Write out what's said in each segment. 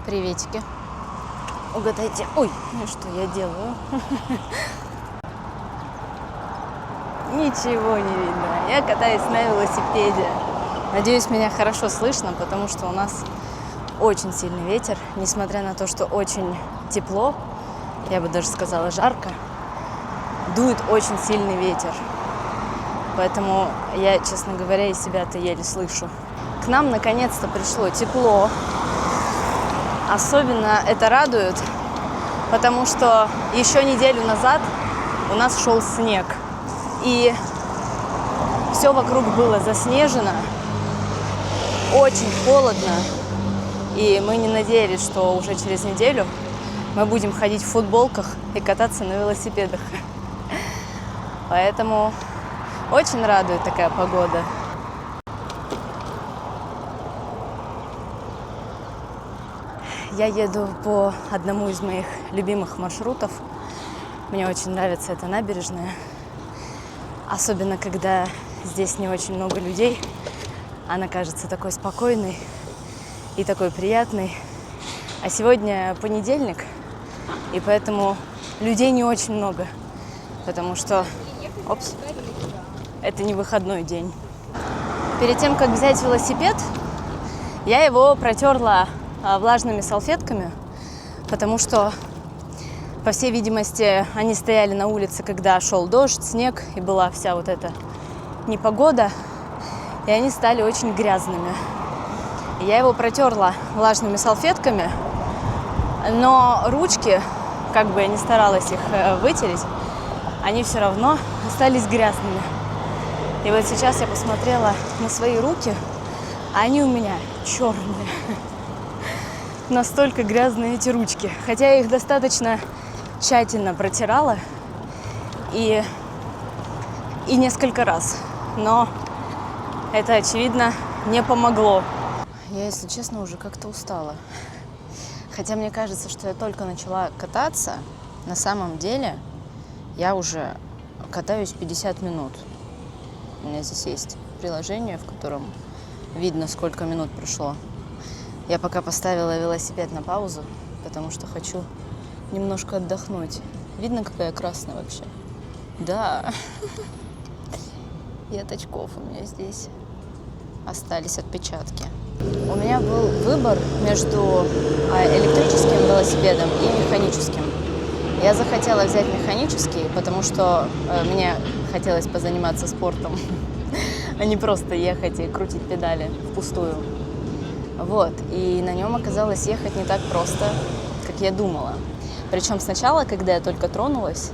Приветики. Угадайте. Ой, ну что я делаю? Ничего не видно. Я катаюсь на велосипеде. Надеюсь, меня хорошо слышно, потому что у нас очень сильный ветер. Несмотря на то, что очень тепло, я бы даже сказала жарко, дует очень сильный ветер. Поэтому я, честно говоря, и себя-то еле слышу. К нам наконец-то пришло тепло. Особенно это радует, потому что еще неделю назад у нас шел снег. И все вокруг было заснежено, очень холодно. И мы не надеялись, что уже через неделю мы будем ходить в футболках и кататься на велосипедах. Поэтому очень радует такая погода. Я еду по одному из моих любимых маршрутов. Мне очень нравится эта набережная. Особенно, когда здесь не очень много людей. Она кажется такой спокойной и такой приятной. А сегодня понедельник, и поэтому людей не очень много. Потому что это не выходной день. Перед тем, как взять велосипед, я его протерла влажными салфетками, потому что, по всей видимости, они стояли на улице, когда шел дождь, снег, и была вся вот эта непогода, и они стали очень грязными. И я его протерла влажными салфетками, но ручки, как бы я ни старалась их вытереть, они все равно остались грязными. И вот сейчас я посмотрела на свои руки, а они у меня черные. Настолько грязные эти ручки. Хотя я их достаточно тщательно протирала и несколько раз. Но это, очевидно, не помогло. Я, если честно, уже как-то устала. Хотя мне кажется, что я только начала кататься. На самом деле я уже катаюсь 50 минут. У меня здесь есть приложение, в котором видно, сколько минут прошло. Я пока поставила велосипед на паузу, потому что хочу немножко отдохнуть. Видно, какая красная вообще? Да. И от очков у меня здесь остались отпечатки. У меня был выбор между электрическим велосипедом и механическим. Я захотела взять механический, потому что мне хотелось позаниматься спортом, а не просто ехать и крутить педали впустую. Вот, и на нем оказалось ехать не так просто, как я думала. Причем сначала, когда я только тронулась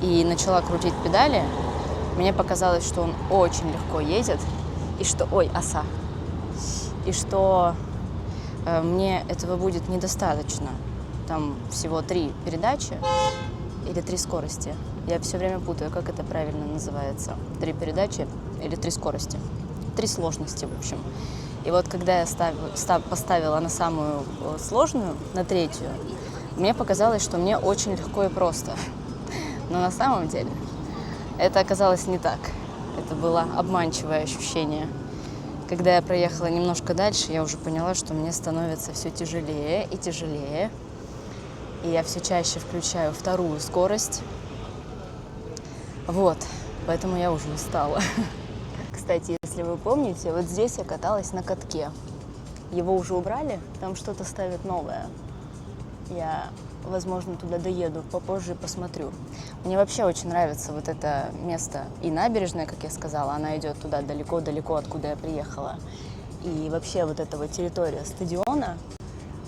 и начала крутить педали, мне показалось, что он очень легко едет, и что... Ой, оса! И что мне этого будет недостаточно. Там всего 3 передачи или 3 скорости. Я все время путаю, как это правильно называется. 3 передачи или 3 скорости. 3 сложности, в общем. И вот когда я поставила на самую сложную, на 3-ю, мне показалось, что мне очень легко и просто. Но на самом деле это оказалось не так. Это было обманчивое ощущение. Когда я проехала немножко дальше, я уже поняла, что мне становится все тяжелее и тяжелее. И я все чаще включаю 2-ю скорость. Вот, поэтому я уже устала. Кстати, если вы помните, вот здесь я каталась на катке. Его уже убрали, там что-то ставят новое. Я, возможно, туда доеду попозже и посмотрю. Мне вообще очень нравится вот это место. И набережная, как я сказала, она идет туда далеко-далеко, откуда я приехала. И вообще вот эта вот территория стадиона,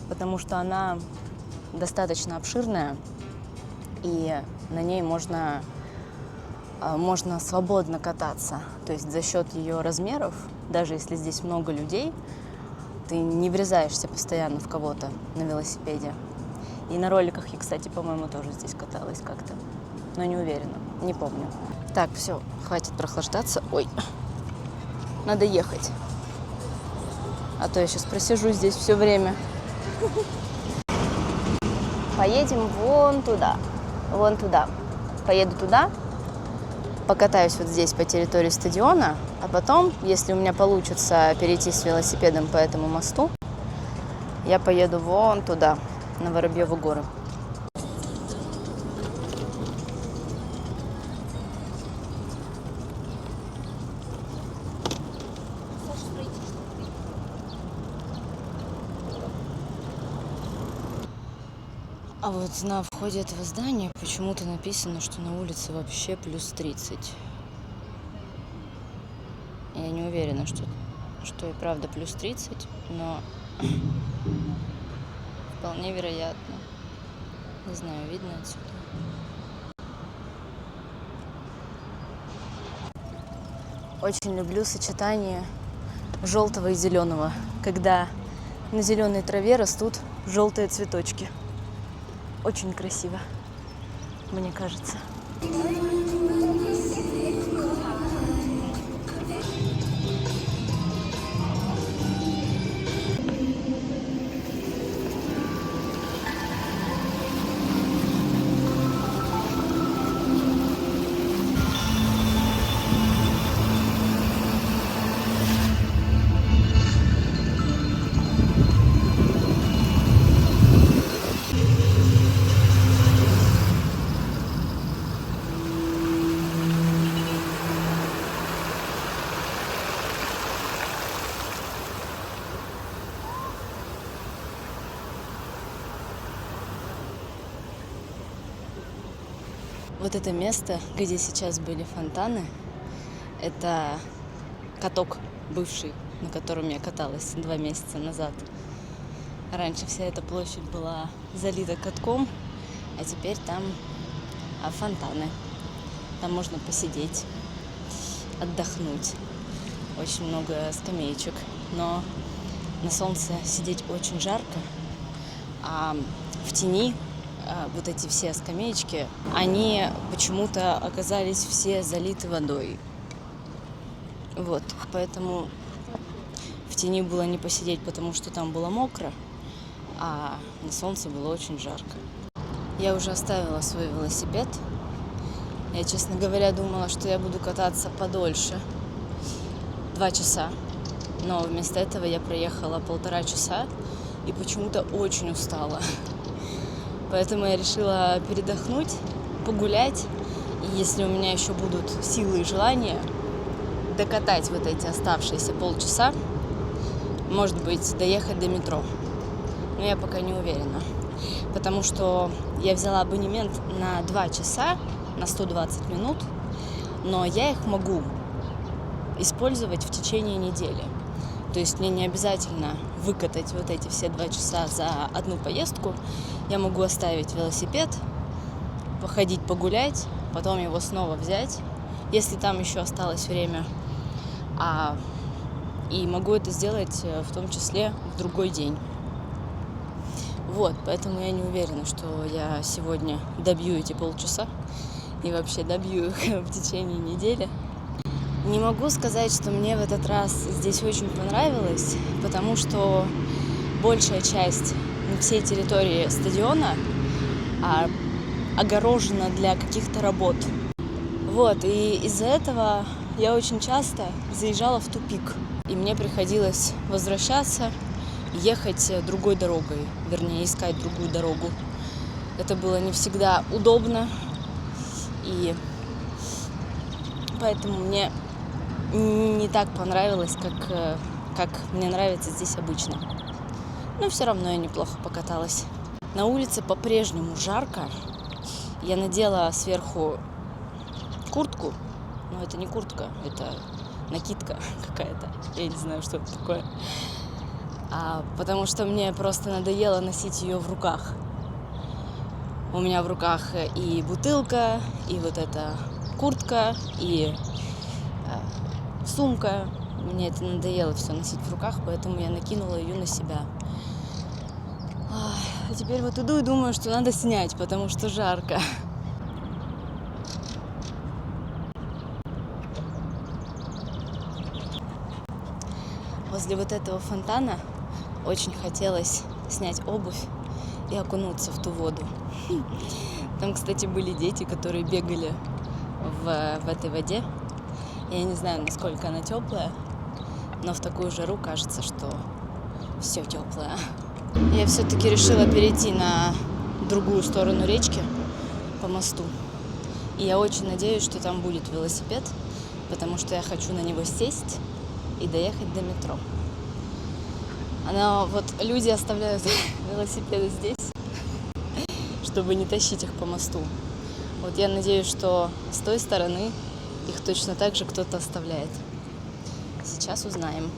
потому что она достаточно обширная, и на ней можно свободно кататься. То есть за счет ее размеров, даже если здесь много людей, ты не врезаешься постоянно в кого-то на велосипеде. И на роликах я, кстати, по-моему, тоже здесь каталась как-то. Но не уверена, не помню. Так, все, хватит прохлаждаться. Ой, надо ехать. А то я сейчас просижу здесь все время. Поедем вон туда. Вон туда. Поеду туда. Покатаюсь вот здесь по территории стадиона, а потом, если у меня получится перейти с велосипедом по этому мосту, Я поеду вон туда, на Воробьевы горы. А вот на входе этого здания почему-то написано, что на улице вообще плюс 30. Я не уверена, что и правда плюс 30, но вполне вероятно. Не знаю, видно отсюда. Очень люблю сочетание желтого и зеленого, когда на зеленой траве растут желтые цветочки. Очень красиво, мне кажется. Вот это место, где сейчас были фонтаны, это каток бывший, на котором я каталась 2 месяца назад. Раньше вся эта площадь была залита катком, а теперь там фонтаны. Там можно посидеть, отдохнуть. Очень много скамеечек, но на солнце сидеть очень жарко, а в тени вот эти все скамеечки, они почему-то оказались все залиты водой. Вот, поэтому в тени было не посидеть, потому что там было мокро, а на солнце было очень жарко. Я уже оставила свой велосипед. Я, честно говоря, думала, что я буду кататься подольше, 2 часа. Но вместо этого я проехала 1,5 часа и почему-то очень устала. Поэтому я решила передохнуть, погулять. И если у меня еще будут силы и желание, докатать вот эти оставшиеся полчаса, может быть, доехать до метро. Но я пока не уверена. Потому что я взяла абонемент на 2 часа, на 120 минут, но я их могу использовать в течение недели. То есть мне не обязательно выкатать вот эти все 2 часа за одну поездку. Я могу оставить велосипед, походить погулять, потом его снова взять, если там еще осталось время. И могу это сделать в том числе в другой день. Вот, поэтому я не уверена, что я сегодня добью эти полчаса и вообще добью их в течение недели. Не могу сказать, что мне в этот раз здесь очень понравилось, потому что большая часть всей территории стадиона огорожена для каких-то работ. Вот, и из-за этого я очень часто заезжала в тупик, и мне приходилось возвращаться, ехать другой дорогой, вернее, искать другую дорогу. Это было не всегда удобно, и поэтому мне не так понравилось, как мне нравится здесь обычно. Но все равно я неплохо покаталась. На улице по-прежнему жарко. Я надела сверху куртку, но это не куртка, это накидка какая-то. Я не знаю, что это такое. Потому что мне просто надоело носить ее в руках. У меня в руках и бутылка, и вот эта куртка, и сумка. Мне это надоело все носить в руках, поэтому я накинула ее на себя. А теперь вот иду и думаю, что надо снять, потому что жарко. Возле вот этого фонтана очень хотелось снять обувь и окунуться в ту воду. Там, кстати, были дети, которые бегали в этой воде. Я не знаю, насколько она теплая, но в такую жару кажется, что все теплое. Я все-таки решила перейти на другую сторону речки по мосту. И я очень надеюсь, что там будет велосипед, потому что я хочу на него сесть и доехать до метро. Но вот люди оставляют велосипеды здесь, чтобы не тащить их по мосту. Вот я надеюсь, что с той стороны их точно так же кто-то оставляет. Сейчас узнаем.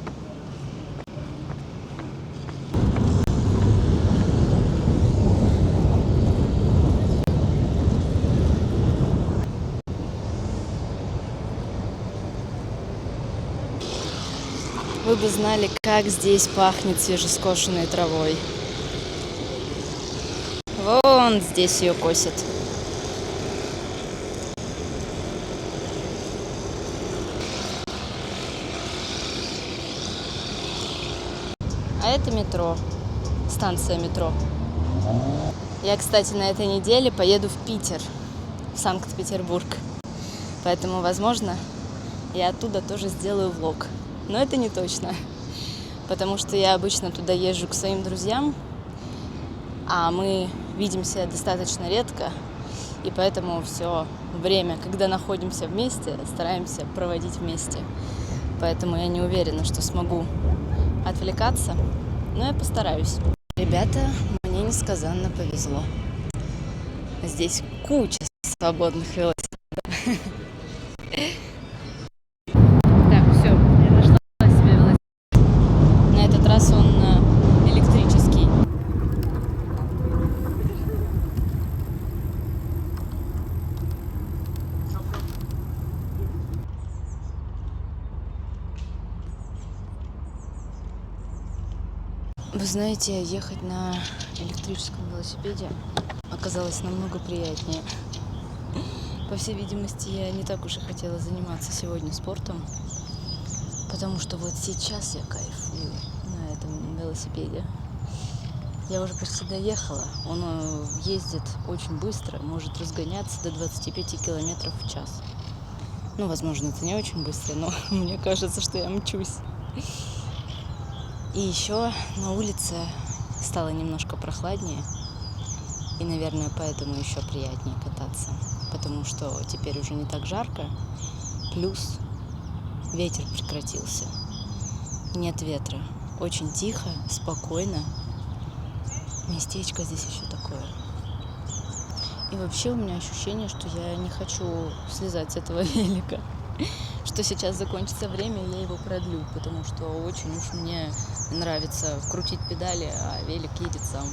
Вы бы знали, как здесь пахнет свежескошенной травой. Вон здесь ее косят. А это метро, станция метро. Я, кстати, на этой неделе поеду в Питер, в Санкт-Петербург. Поэтому, возможно, я оттуда тоже сделаю влог. Но это не точно, потому что я обычно туда езжу к своим друзьям, а мы видимся достаточно редко, и поэтому все время, когда находимся вместе, стараемся проводить вместе. Поэтому я не уверена, что смогу отвлекаться, но я постараюсь. Ребята, мне несказанно повезло. Здесь куча свободных велосипедов. Так, все, я нашла себе велосипед. На этот раз он электрический. Вы знаете, ехать на электрическом велосипеде оказалось намного приятнее. По всей видимости, я не так уж и хотела заниматься сегодня спортом, потому что вот сейчас я кайфую на этом велосипеде. Я уже почти доехала. Он ездит очень быстро, может разгоняться до 25 километров в час. Ну, возможно, это не очень быстро, но мне кажется, что я мчусь. И еще на улице стало немножко прохладнее. И, наверное, поэтому еще приятнее кататься. Потому что теперь уже не так жарко. Плюс ветер прекратился. Нет ветра. Очень тихо, спокойно. Местечко здесь еще такое. И вообще у меня ощущение, что я не хочу слезать с этого велика. Что сейчас закончится время, и я его продлю. Потому что очень уж мне нравится крутить педали, а велик едет сам.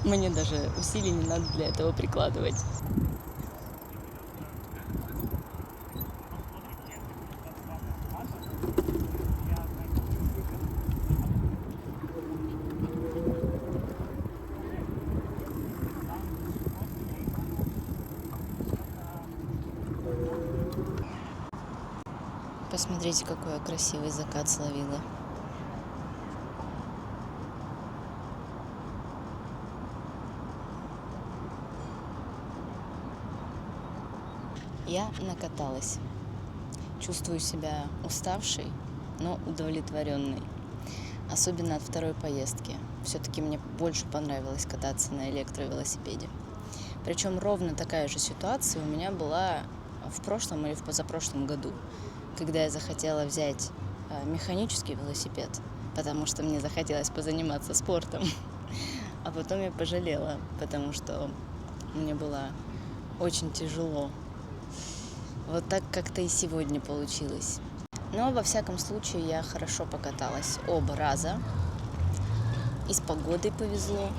Мне даже усилий не надо для этого прикладывать. Посмотрите, какой я красивый закат словила. Я накаталась. Чувствую себя уставшей, но удовлетворенной. Особенно от второй поездки. Все-таки мне больше понравилось кататься на электровелосипеде. Причем ровно такая же ситуация у меня была в прошлом или в позапрошлом году, когда я захотела взять механический велосипед, потому что мне захотелось позаниматься спортом. А потом я пожалела, потому что мне было очень тяжело. Вот так как-то и сегодня получилось. Но, во всяком случае, я хорошо покаталась оба раза. И с погодой повезло.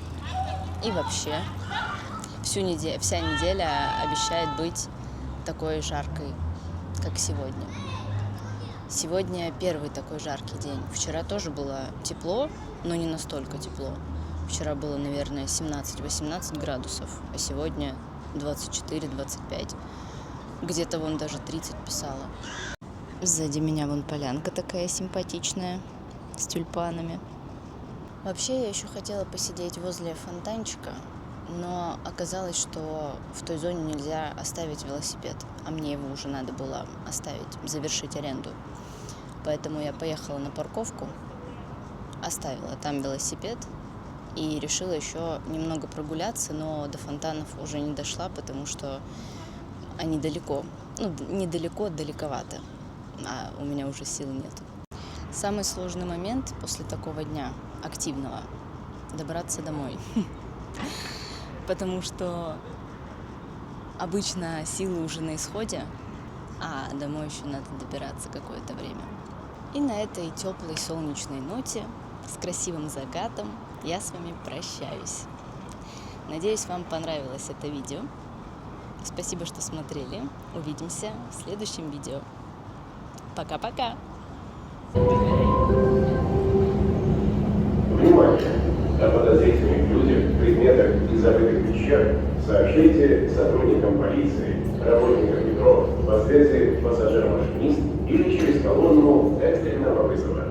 И вообще, вся неделя обещает быть такой жаркой, как сегодня. Сегодня первый такой жаркий день. Вчера тоже было тепло, но не настолько тепло. Вчера было, наверное, 17-18 градусов, а сегодня 24-25. Где-то вон даже 30 писала. Сзади меня вон полянка такая симпатичная, с тюльпанами. Вообще, я еще хотела посидеть возле фонтанчика, но оказалось, что в той зоне нельзя оставить велосипед, а мне его уже надо было оставить, завершить аренду. Поэтому я поехала на парковку, оставила там велосипед и решила еще немного прогуляться, но до фонтанов уже не дошла, потому что они далеко. Ну, недалеко, далековато, а у меня уже сил нету. Самый сложный момент после такого дня активного – добраться домой. Потому что обычно силы уже на исходе, а домой еще надо добираться какое-то время. И на этой теплой солнечной ноте с красивым закатом я с вами прощаюсь. Надеюсь, вам понравилось это видео. Спасибо, что смотрели. Увидимся в следующем видео. Пока-пока! Внимание! О подозрительных людях, предметах и забытых вещах сообщите сотрудникам полиции, работникам метро, по связи пассажир-машинист или через колонну экстренного вызова.